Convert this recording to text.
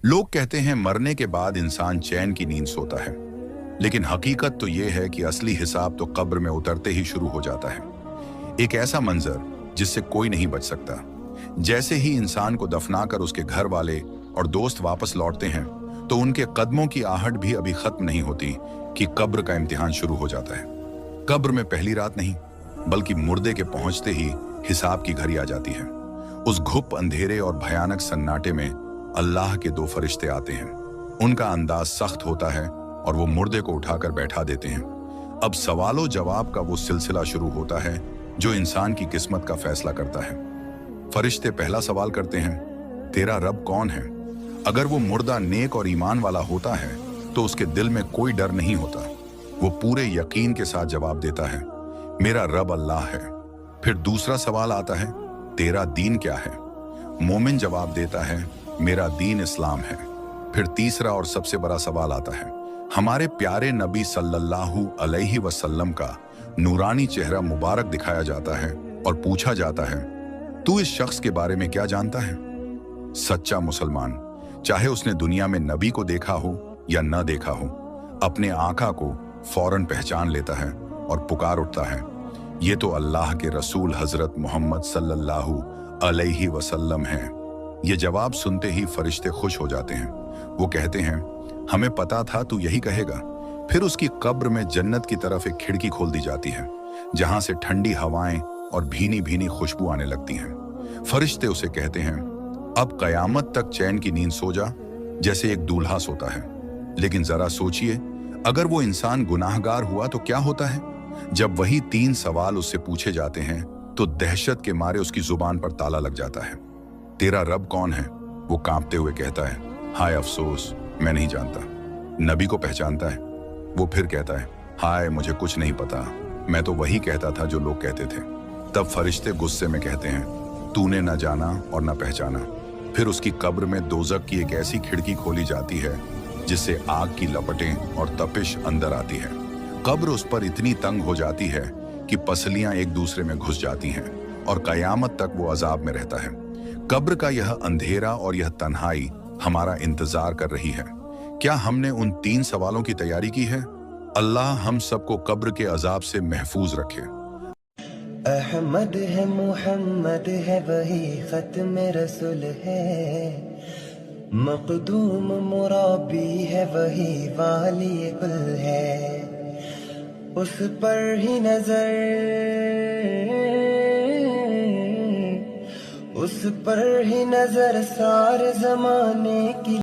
लोग कहते हैं मरने के बाद इंसान चैन की नींद सोता है, लेकिन हकीकत तो यह है कि असली हिसाब तो कब्र में उतरते ही शुरू हो जाता है। एक ऐसा मंजर जिससे कोई नहीं बच सकता। जैसे ही इंसान को दफनाकर उसके घर वाले और दोस्त वापस लौटते हैं, तो उनके कदमों की आहट भी अभी खत्म नहीं होती कि कब्र का इम्तिहान शुरू हो जाता है। कब्र में पहली रात नहीं, बल्कि मुर्दे के पहुंचते ही हिसाब की घड़ी आ जाती है। उस घुप अंधेरे और भयानक सन्नाटे में अल्लाह के दो फरिश्ते आते हैं। उनका अंदाज सख्त होता है और वो मुर्दे को उठाकर बैठा देते हैं। अब सवालों जवाब का वो सिलसिला शुरू होता है जो इंसान की किस्मत का फैसला करता है। फरिश्ते पहला सवाल करते हैं, तेरा रब कौन है? अगर वो मुर्दा नेक और ईमान वाला होता है तो उसके दिल में कोई डर नहीं होता। वो पूरे यकीन के साथ जवाब देता है, मेरा रब अल्लाह है। फिर दूसरा सवाल आता है, तेरा दीन क्या है? मोमिन जवाब देता है, मेरा दीन इस्लाम है। फिर तीसरा और सबसे बड़ा सवाल आता है, हमारे प्यारे नबी सल्लल्लाहु अलैहि वसल्लम का नूरानी चेहरा मुबारक दिखाया जाता है और पूछा जाता है, तू इस शख्स के बारे में क्या जानता है? सच्चा मुसलमान, चाहे उसने दुनिया में नबी को देखा हो या न देखा हो, अपने आका को फौरन पहचान लेता है और पुकार उठता है, ये तो अल्लाह के रसूल हजरत मोहम्मद सल्लल्लाहु अलैहि वसल्लम हैं। ये जवाब सुनते ही फरिश्ते खुश हो जाते हैं। वो कहते हैं, हमें पता था तू यही कहेगा। फिर उसकी कब्र में जन्नत की तरफ एक खिड़की खोल दी जाती है, जहां से ठंडी हवाएं और भीनी भीनी खुशबू आने लगती हैं। फरिश्ते उसे कहते हैं, अब कयामत तक चैन की नींद सो जा, जैसे एक दूल्हा सोता है। लेकिन जरा सोचिए, अगर वो इंसान गुनाहगार हुआ तो क्या होता है? जब वही तीन सवाल उससे पूछे जाते हैं तो दहशत के मारे उसकी जुबान पर ताला लग जाता है। तेरा रब कौन है? वो कांपते हुए कहता है, हाय अफसोस, मैं नहीं जानता। नबी को पहचानता है? वो फिर कहता है, हाय मुझे कुछ नहीं पता, मैं तो वही कहता था जो लोग कहते थे। तब फरिश्ते गुस्से में कहते हैं, तूने न जाना और न पहचाना। फिर उसकी कब्र में दोजक की एक ऐसी खिड़की खोली जाती है जिससे आग की लपटें और तपिश अंदर आती है। कब्र उस पर इतनी तंग हो जाती है कि पसलियां एक दूसरे में घुस जाती हैं और कयामत तक वो अजाब में रहता है। कब्र का यह अंधेरा और यह तन्हाई हमारा इंतजार कर रही है। क्या हमने उन तीन सवालों की तैयारी की है? अल्लाह हम सबको कब्र के अजाब से महफूज रखे। अहमद है मुहम्मद है वही खत्म रसूल है, मखदूम मुराबी है वही वाली कुल है, उस पर ही नजर, उस पर ही नजर सारे जमाने की।